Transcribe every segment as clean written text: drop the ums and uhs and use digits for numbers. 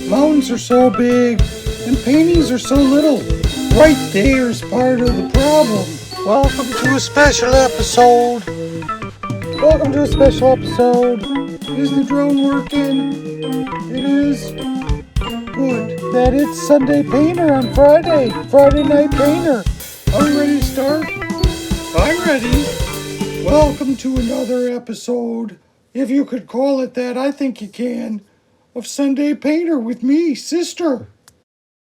Mountains are so big and paintings are so little. Right there's part of the problem. Welcome to a special episode. Welcome to a special episode. Is the drone working? It is. Good. That it's Sunday Painter on Friday. Friday Night Painter. Are we ready to start? I'm ready. Welcome to another episode, if you could call it that, I think you can, of Sunday Painter with me, sister.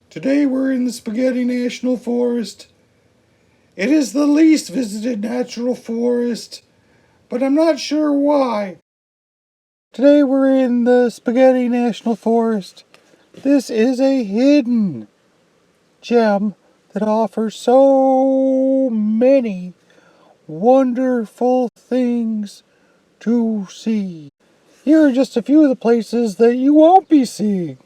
Today we're in the Spaghetti National Forest. It is the least visited natural forest, but I'm not sure why. Today we're in the Spaghetti National Forest. This is a hidden gem that offers so many wonderful things to see. Here are just a few of the places that you won't be seeing.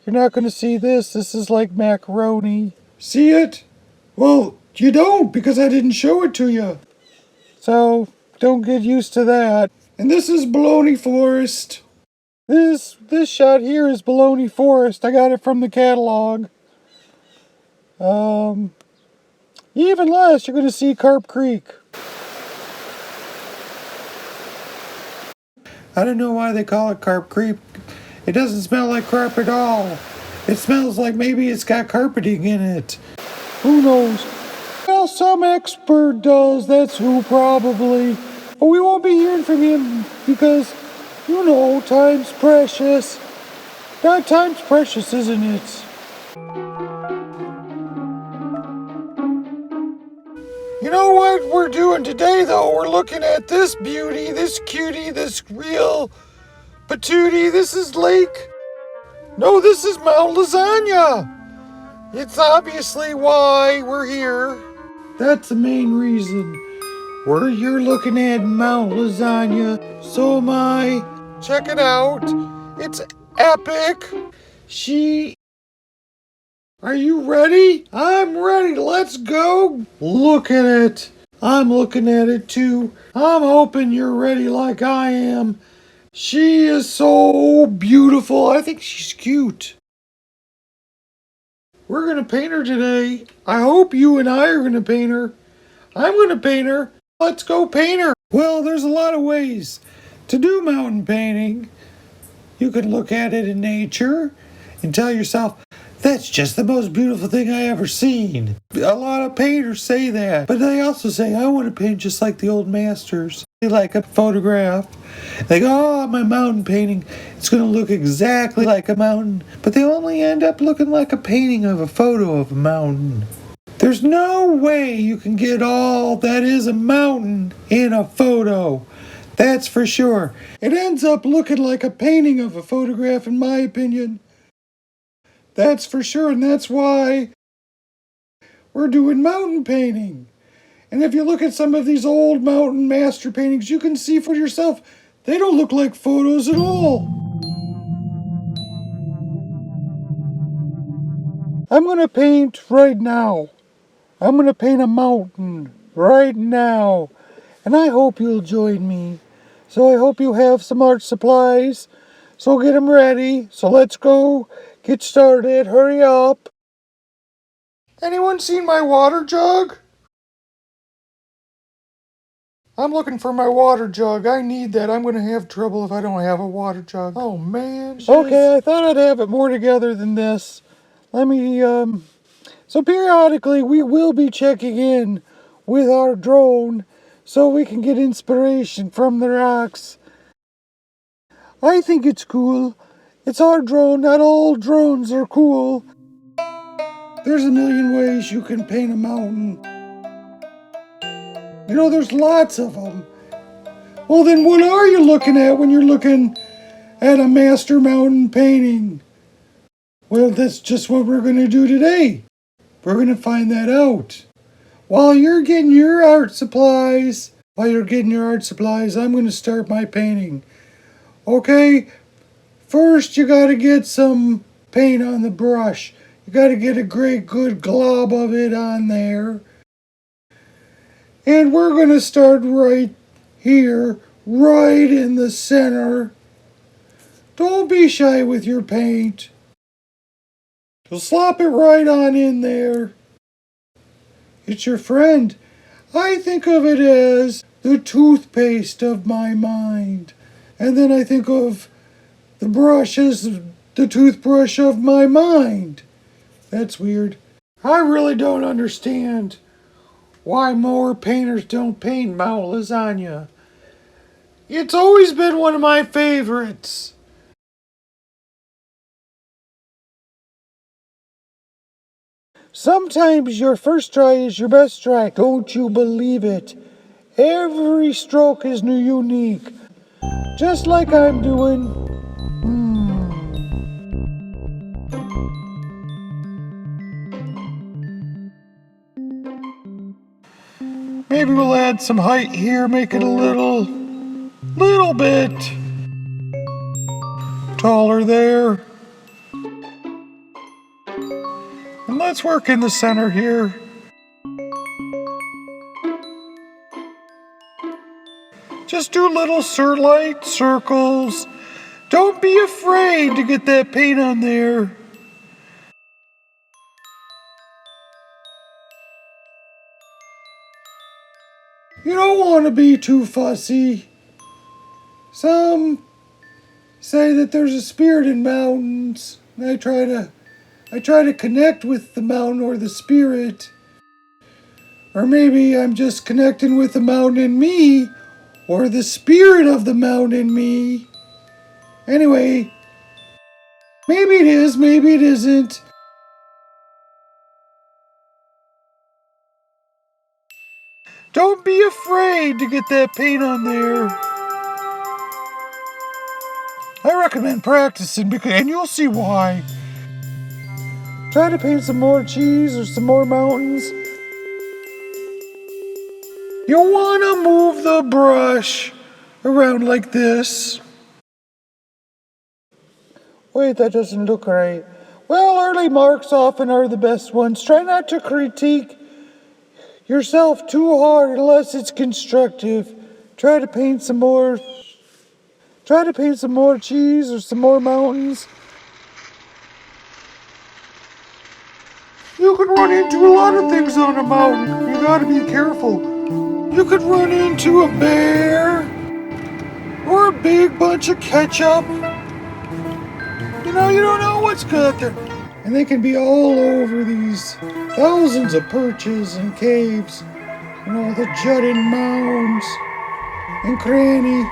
You're not going to see this. This is like macaroni. See it? Well, you don't because I didn't show it to you. So don't get used to that. And this is Baloney Forest. This shot here is Baloney Forest. I got it from the catalog. Even less, you're going to see Carp Creek. I don't know why they call it Carp Creek. It doesn't smell like carp at all. It smells like maybe it's got carpeting in it. Who knows? Well, some expert does. That's who probably. But we won't be hearing from him because, you know, time's precious. That time's precious, isn't it? You know what we're doing today, though? We're looking at this beauty, this cutie, this real patootie. This is Lake. No, this is Mount Lasagna. It's obviously why we're here. That's the main reason. We're here looking at Mount Lasagna. So am I. Check it out. It's epic. Are you ready? I'm ready. Let's go. Look at it. I'm looking at it too. I'm hoping you're ready like I am. She is so beautiful. I think she's cute. We're going to paint her today. I hope you and I are going to paint her. I'm going to paint her. Let's go paint her. Well, there's a lot of ways to do mountain painting. You can look at it in nature and tell yourself, that's just the most beautiful thing I ever seen. A lot of painters say that, but they also say, I want to paint just like the old masters. They like a photograph. They go, oh, my mountain painting, it's going to look exactly like a mountain. But they only end up looking like a painting of a photo of a mountain. There's no way you can get all that is a mountain in a photo. That's for sure. It ends up looking like a painting of a photograph, in my opinion. That's for sure, and that's why we're doing mountain painting. And if you look at some of these old mountain master paintings, you can see for yourself, they don't look like photos at all. I'm going to paint right now. I'm going to paint a mountain right now. And I hope you'll join me. So I hope you have some art supplies. So get them ready. So let's go get started. Hurry up. Anyone seen my water jug? I'm looking for my water jug. I need that. I'm going to have trouble if I don't have a water jug. Oh, man. Okay, I thought I'd have it more together than this. So periodically we will be checking in with our drone so we can get inspiration from the rocks. I think it's cool. It's our drone. Not all drones are cool. There's a million ways you can paint a mountain. You know, there's lots of them. Well, then what are you looking at when you're looking at a master mountain painting? Well, that's just what we're going to do today. We're going to find that out. While you're getting your art supplies, I'm going to start my painting. Okay? First, you got to get some paint on the brush. You got to get a great good glob of it on there. And we're going to start right here, right in the center. Don't be shy with your paint. Just slop it right on in there. It's your friend. I think of it as the toothpaste of my mind. And then I think of the brush as the toothbrush of my mind. That's weird. I really don't understand why more painters don't paint Mount Lasagna. It's always been one of my favorites. Sometimes your first try is your best try. Don't you believe it? Every stroke is new, unique. Just like I'm doing. Maybe we'll add some height here, make it a little bit taller there. And let's work in the center here. Just do little light circles. Don't be afraid to get that paint on there. You don't want to be too fussy. Some say that there's a spirit in mountains. And I try to connect with the mountain or the spirit. Or maybe I'm just connecting with the mountain in me, or the spirit of the mountain in me. Anyway, maybe it is, maybe it isn't. Don't be afraid to get that paint on there. I recommend practicing, and you'll see why. Try to paint some more cheese or some more mountains. You'll want to move the brush around like this. Wait, that doesn't look right. Well, early marks often are the best ones. Try not to critique yourself too hard unless it's constructive. Try to paint some more cheese or some more mountains. You can run into a lot of things on a mountain. You gotta be careful. You could run into a bear or a big bunch of ketchup. You don't know what's got there. And they can be all over these thousands of perches and caves and all the jutting mounds and cranny.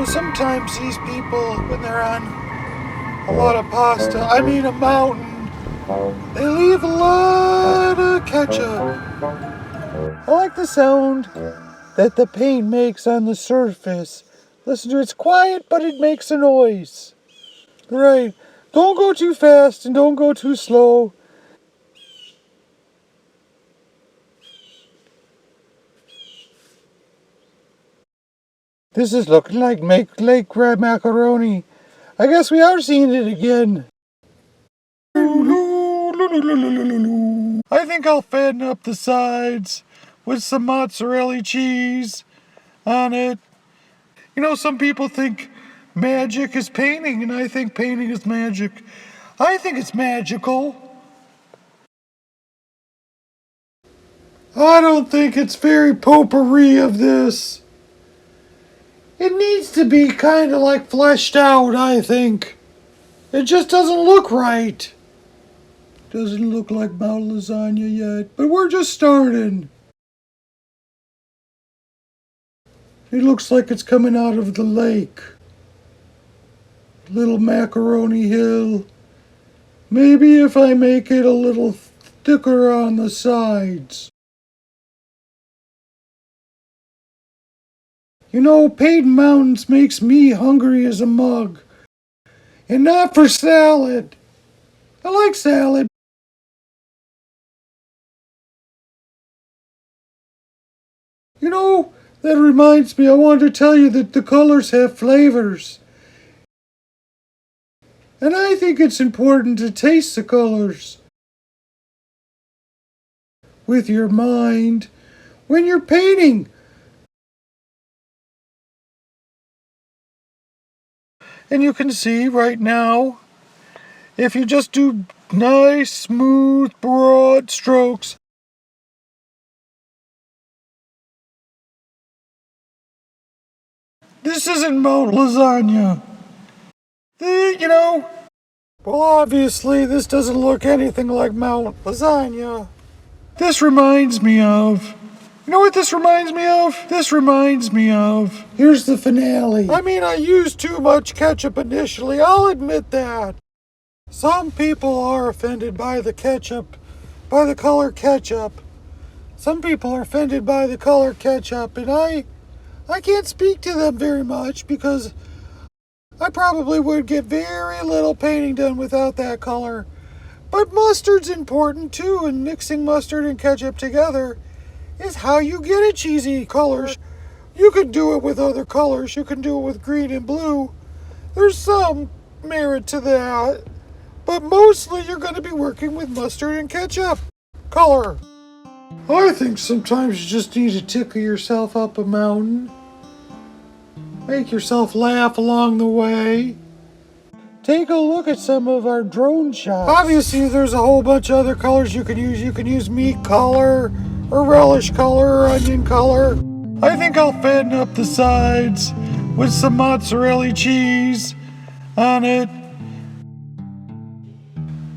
Sometimes these people, when they're on a lot of pasta, a mountain, they leave a lot of ketchup. I like the sound that the paint makes on the surface. Listen to it. It's quiet, but it makes a noise. Right. Don't go too fast and don't go too slow. This is looking like lake crab macaroni. I guess we are seeing it again. I think I'll fatten up the sides with some mozzarella cheese on it. Some people think magic is painting, and I think painting is magic. I think it's magical. I don't think it's very potpourri of this. It needs to be kind of like fleshed out, I think. It just doesn't look right. Doesn't look like Mount Lasagna yet, but we're just starting. It looks like it's coming out of the lake. Little macaroni hill. Maybe if I make it a little thicker on the sides. Painting mountains makes me hungry as a mug. And not for salad. I like salad. That reminds me, I wanted to tell you that the colors have flavors. And I think it's important to taste the colors. with your mind when you're painting. And you can see right now, if you just do nice, smooth, broad strokes, this isn't Mount Lasagna. You know, well, obviously, this doesn't look anything like Mount Lasagna. This reminds me of. You know what this reminds me of? This reminds me of. Here's the finale. I mean, I used too much ketchup initially, I'll admit that. Some people are offended by the ketchup, by the color ketchup. Some people are offended by the color ketchup, and I can't speak to them very much because I probably would get very little painting done without that color. But mustard's important too, and mixing mustard and ketchup together is how you get a cheesy color. You can do it with other colors. You can do it with green and blue. There's some merit to that. But mostly you're going to be working with mustard and ketchup color. I think sometimes you just need to tickle yourself up a mountain. Make yourself laugh along the way. Take a look at some of our drone shots. Obviously, there's a whole bunch of other colors you can use. You can use meat color, or relish color, or onion color. I think I'll fatten up the sides with some mozzarella cheese on it.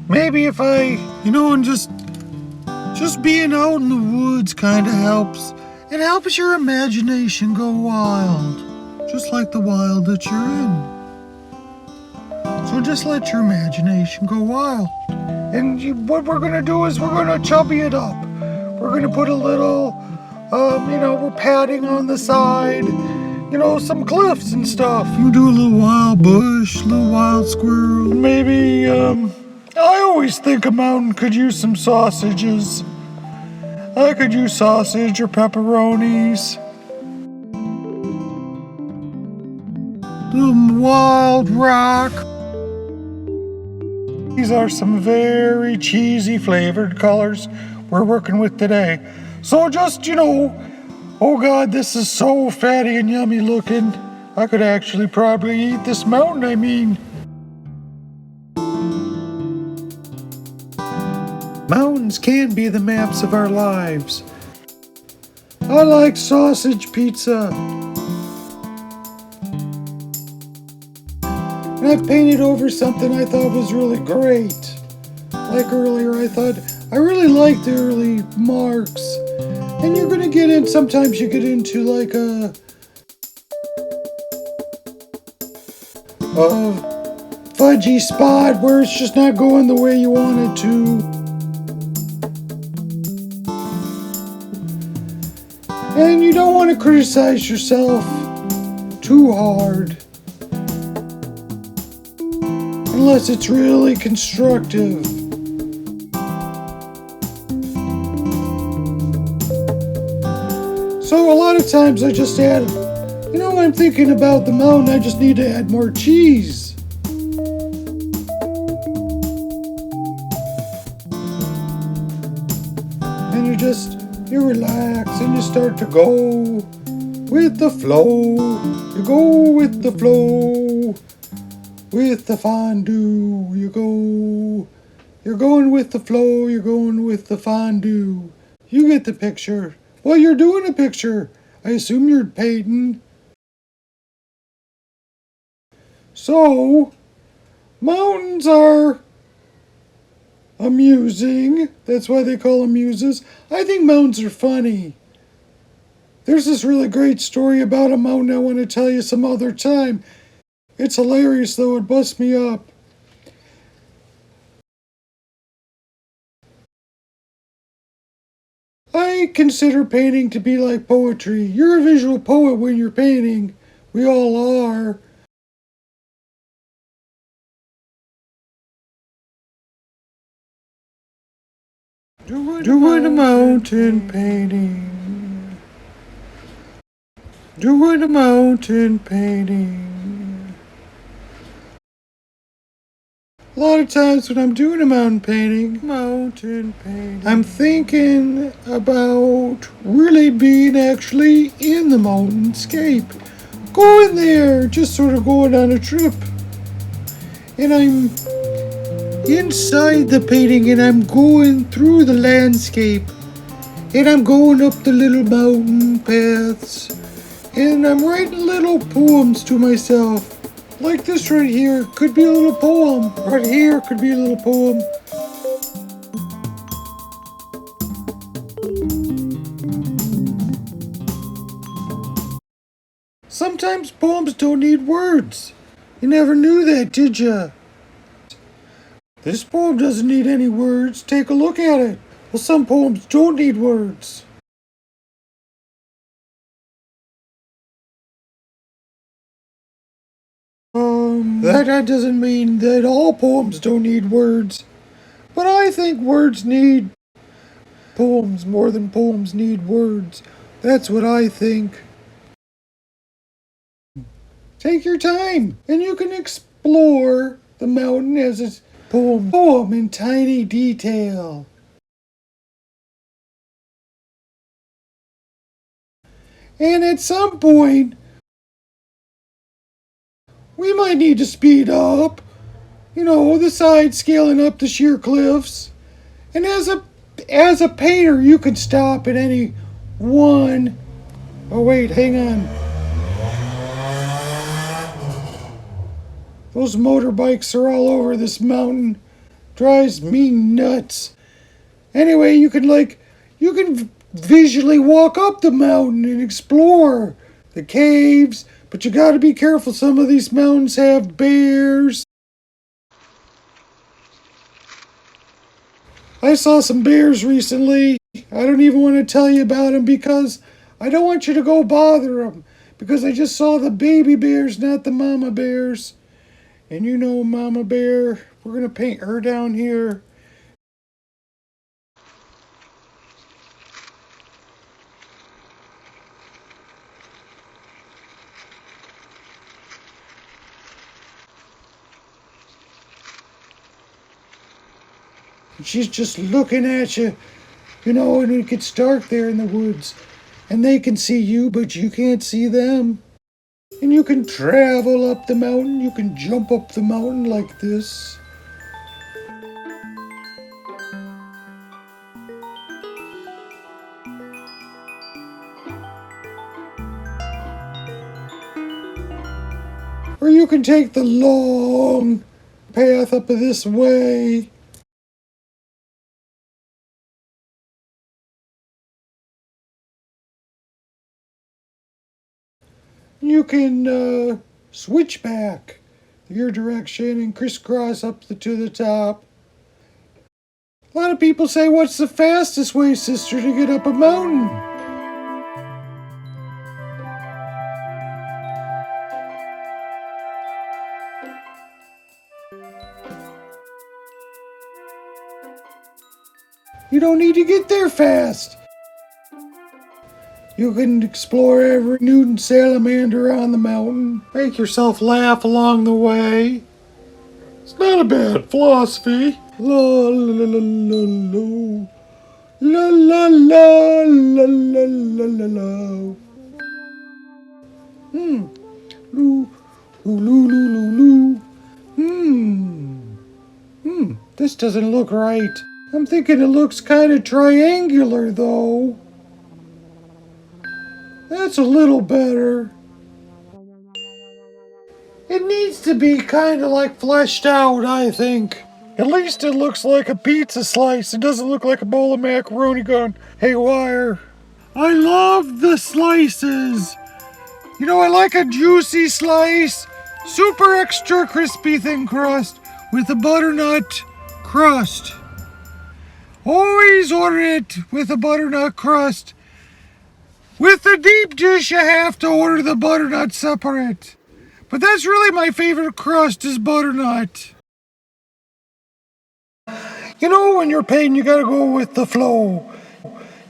Maybe if and just being out in the woods kind of helps. It helps your imagination go wild, just like the wild that you're in. So just let your imagination go wild. And what we're going to do is we're going to chubby it up. We're going to put a little, we're padding on the side, some cliffs and stuff. You do a little wild bush, a little wild squirrel. Maybe, I always think a mountain could use some sausages. I could use sausage or pepperonis. Some wild rock. These are some very cheesy flavored colors we're working with today. So just, oh God, this is so fatty and yummy looking. I could actually probably eat this mountain, Mountains can be the maps of our lives. I like sausage pizza. And I've painted over something I thought was really great. Like earlier, I really liked the early marks. And you're gonna get in, sometimes you get into like a fudgy spot where it's just not going the way you want it to. And you don't want to criticize yourself too hard. Unless it's really constructive. So a lot of times I just add, I'm thinking about the mountain, I just need to add more cheese. And you relax and you start to go with the flow. You go with the flow. With the fondue, you're going with the flow, you're going with the fondue. You get the picture. Well, you're doing a picture. I assume you're painting. So, mountains are amusing. That's why they call them muses. I think mountains are funny. There's this really great story about a mountain I want to tell you some other time. It's hilarious, though. It busts me up. I consider painting to be like poetry. You're a visual poet when you're painting. We all are. Doing a mountain painting. Doing a mountain painting. A lot of times when I'm doing a mountain painting, I'm thinking about really being actually in the mountainscape. Going there, just sort of going on a trip. And I'm inside the painting and I'm going through the landscape. And I'm going up the little mountain paths. And I'm writing little poems to myself. Like this right here could be a little poem. Right here could be a little poem. Sometimes poems don't need words. You never knew that, did ya? This poem doesn't need any words. Take a look at it. Well, some poems don't need words. That doesn't mean that all poems don't need words. But I think words need poems more than poems need words. That's what I think. Take your time, and you can explore the mountain as a poem in tiny detail. And at some point, we might need to speed up. You know, the side scaling up the sheer cliffs. And as a painter, you can stop at any one. Oh wait, hang on. Those motorbikes are all over this mountain. Drives me nuts. Anyway, you can visually walk up the mountain and explore the caves, but you gotta be careful. Some of these mountains have bears. I saw some bears recently. I don't even want to tell you about them because I don't want you to go bother them. Because I just saw the baby bears, not the mama bears. And you know Mama Bear, we're going to paint her down here. And she's just looking at you, you know, and it gets dark there in the woods. And they can see you, but you can't see them. And you can travel up the mountain. You can jump up the mountain like this. Or you can take the long path up this way. You can switch back your direction and crisscross up to the top. A lot of people say, what's the fastest way, sister, to get up a mountain? You don't need to get there fast. You can explore every Newton salamander on the mountain. Make yourself laugh along the way. It's not a bad philosophy. La la la la la. La la la la la la la la. Loo, loo, loo, loo, loo. This doesn't look right. I'm thinking it looks kind of triangular, though. That's a little better. It needs to be kind of like fleshed out, I think. At least it looks like a pizza slice. It doesn't look like a bowl of macaroni gone haywire. I love the slices. You know, I like a juicy slice. Super extra crispy thin crust with a butternut crust. Always order it with a butternut crust. With the deep dish, you have to order the butternut separate. But that's really my favorite crust is butternut. You know, when you're painting, you gotta go with the flow.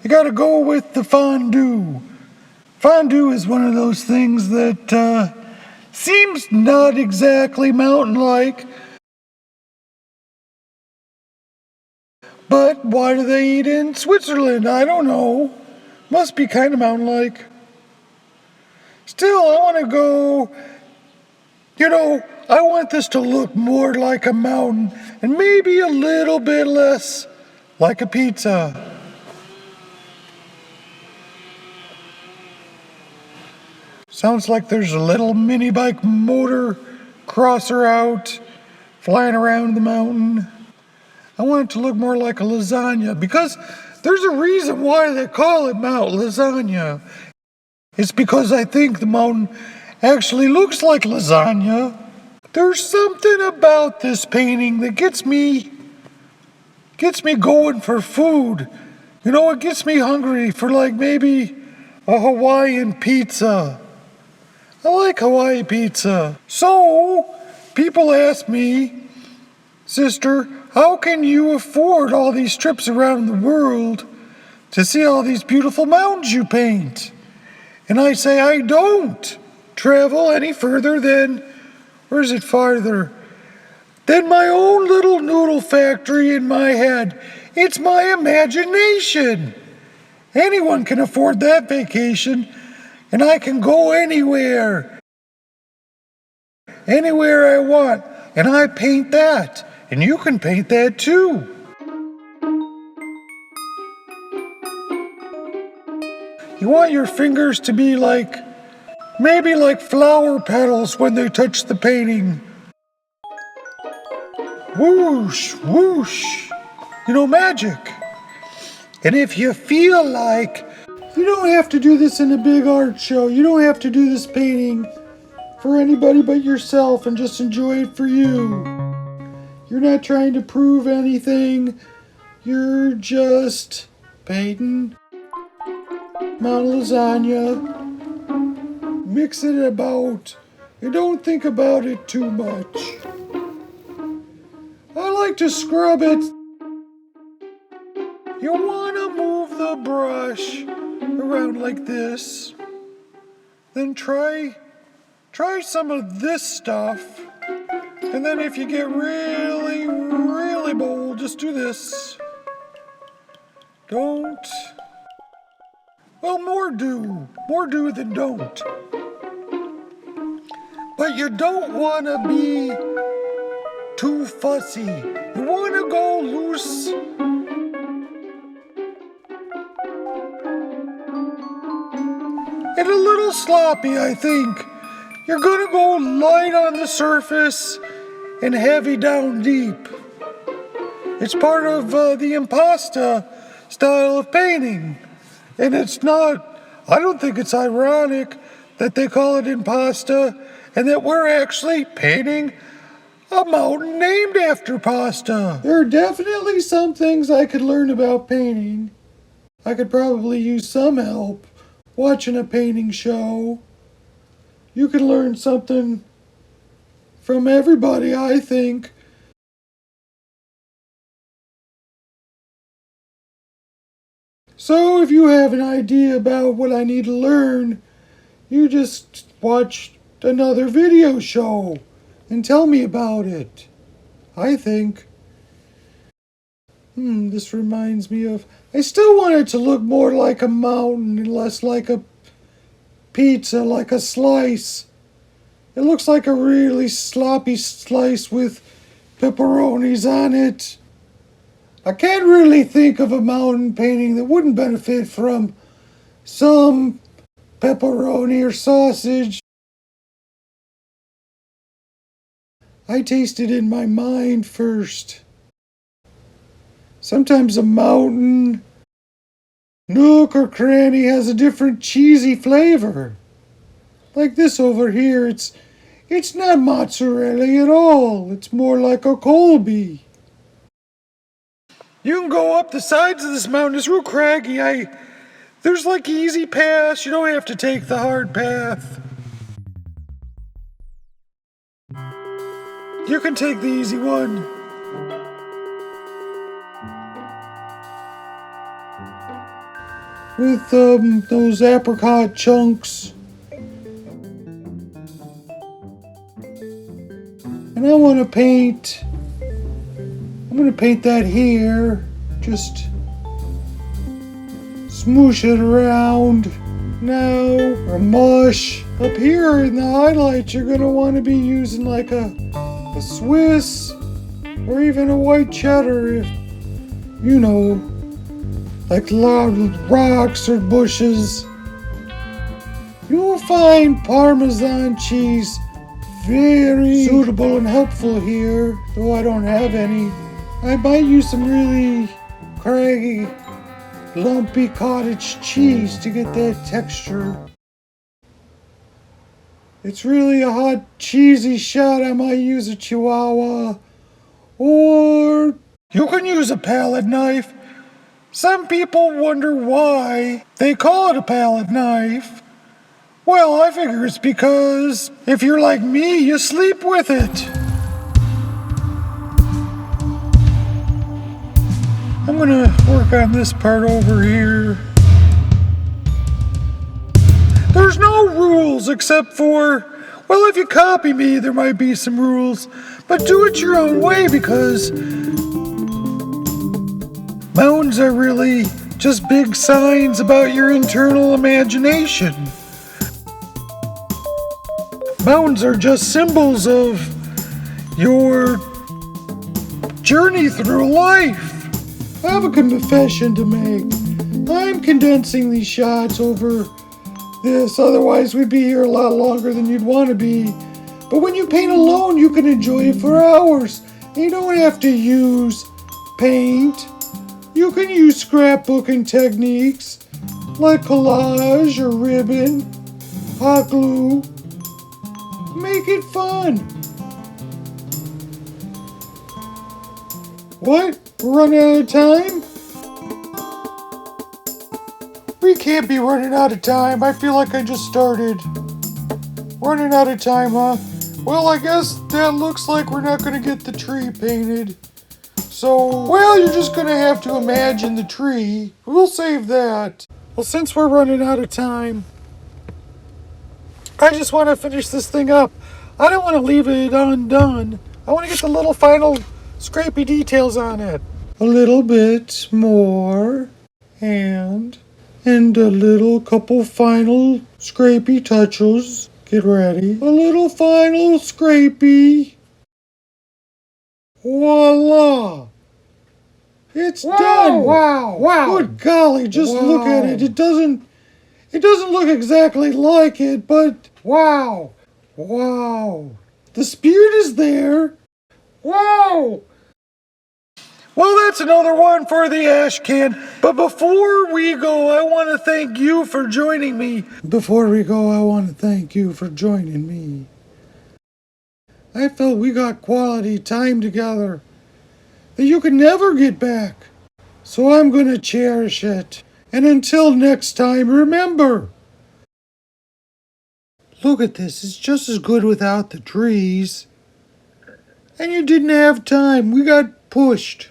You gotta go with the fondue. Fondue is one of those things that seems not exactly mountain-like, But why do they eat in Switzerland? I don't know. Must be kind of mountain-like. Still, I want to go, I want this to look more like a mountain and maybe a little bit less like a pizza. Sounds like there's a little mini bike motor crosser out, flying around the mountain. I want it to look more like a lasagna because there's a reason why they call it Mount Lasagna. It's because I think the mountain actually looks like lasagna. There's something about this painting that gets me going for food. It gets me hungry for like maybe a Hawaiian pizza. I like Hawaii pizza. So, people ask me, sister, how can you afford all these trips around the world to see all these beautiful mountains you paint? And I say, I don't travel any further than, or is it farther? Than my own little noodle factory in my head. It's my imagination. Anyone can afford that vacation, and I can go anywhere. Anywhere I want, and I paint that. And you can paint that too. You want your fingers to be maybe like flower petals when they touch the painting. Whoosh, whoosh. Magic. And if you feel like, you don't have to do this in a big art show. You don't have to do this painting for anybody but yourself and just enjoy it for you. You're not trying to prove anything. You're just painting Mount Lasagna. Mix it about and don't think about it too much. I like to scrub it. You want to move the brush around like this. Then try some of this stuff. And then if you get really, really bold, just do this. Don't. Well, more do than don't. But you don't want to be too fussy. You want to go loose. And a little sloppy, I think. You're gonna go light on the surface and heavy down deep. It's part of the impasta style of painting. And it's not, I don't think it's ironic that they call it impasta and that we're actually painting a mountain named after pasta. There are definitely some things I could learn about painting. I could probably use some help watching a painting show. You can learn something from everybody, I think. So if you have an idea about what I need to learn, you just watch another video show and tell me about it. I think. This reminds me of, I still want it to look more like a mountain and less like a pizza, like a slice. It looks like a really sloppy slice with pepperonis on it. I can't really think of a mountain painting that wouldn't benefit from some pepperoni or sausage. I taste it in my mind first. Sometimes a mountain, nook or cranny has a different cheesy flavor. Like this over here, it's not mozzarella at all. It's more like a Colby. You can go up the sides of this mountain. It's real craggy. There's like easy paths. You don't have to take the hard path. You can take the easy one. With those apricot chunks. And I'm gonna paint that here, just smoosh it around. Now, a mush. Up here in the highlights, you're going to want to be using like a Swiss or even a white cheddar if, you know, like loud rocks or bushes. You'll find Parmesan cheese very suitable and helpful here, though I don't have any. I might use some really craggy, lumpy cottage cheese to get that texture. It's really a hot, cheesy shot. I might use a Chihuahua, or you can use a palette knife. Some people wonder why they call it a palette knife. Well, I figure it's because if you're like me, you sleep with it. I'm gonna work on this part over here. There's no rules except for, well, if you copy me, there might be some rules, but do it your own way because mountains are really just big signs about your internal imagination. Mountains are just symbols of your journey through life. I have a confession to make. I'm condensing these shots over this, otherwise we'd be here a lot longer than you'd want to be. But when you paint alone, you can enjoy it for hours. You don't have to use paint. You can use scrapbooking techniques like collage or ribbon, hot glue. Make it fun. What? We're running out of time? We can't be running out of time. I feel like I just started. Running out of time, huh? Well, I guess that looks like we're not going to get the tree painted. So, well, you're just going to have to imagine the tree. We'll save that. Well, since we're running out of time, I just want to finish this thing up. I don't want to leave it undone. I want to get the little final scrapey details on it. A little bit more. And a little couple final scrapey touches. Get ready. A little final scrapey. Voila! It's done! Wow! Wow! Good golly, just look at it. It doesn't look exactly like it, but wow! Wow! The spirit is there. Wow! Well, that's another one for the ash can. But before we go, I want to thank you for joining me. I felt we got quality time together that you can never get back. So I'm going to cherish it. And until next time, remember, look at this. It's just as good without the trees. And you didn't have time. We got pushed.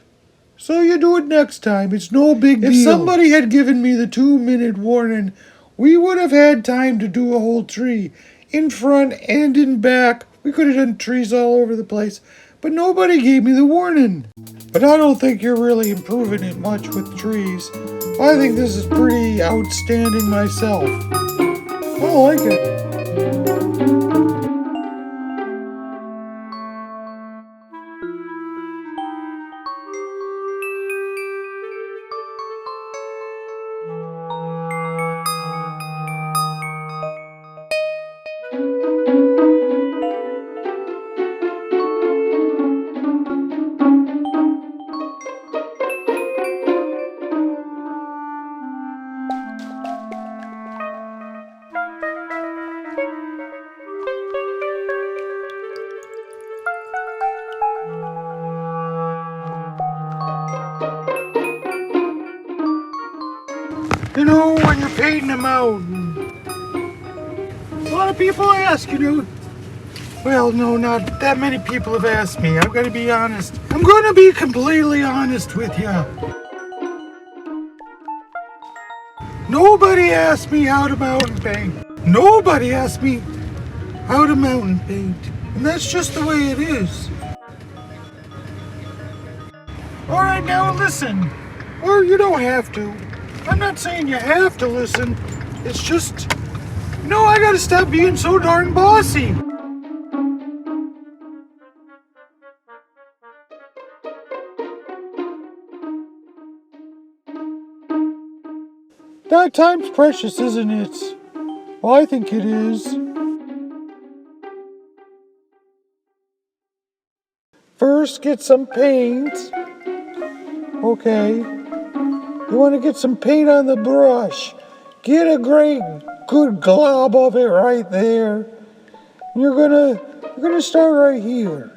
So you do it next time. It's no big deal. If somebody had given me the 2-minute warning, we would have had time to do a whole tree. In front and in back. We could have done trees all over the place. But nobody gave me the warning. But I don't think you're really improving it much with trees. I think this is pretty outstanding myself. I like it. You know, when you're painting a mountain, a lot of people ask, well, no, not that many people have asked me. I've got to be honest. I'm going to be completely honest with you. Nobody asked me how to mountain paint. Nobody asked me how to mountain paint. And that's just the way it is. All right, now listen. Or you don't have to. I'm not saying you have to listen. It's just, I gotta stop being so darn bossy. That time's precious, isn't it? Well, I think it is. First, get some paint. Okay. You want to get some paint on the brush. Get a great, good glob of it right there. You're gonna start right here.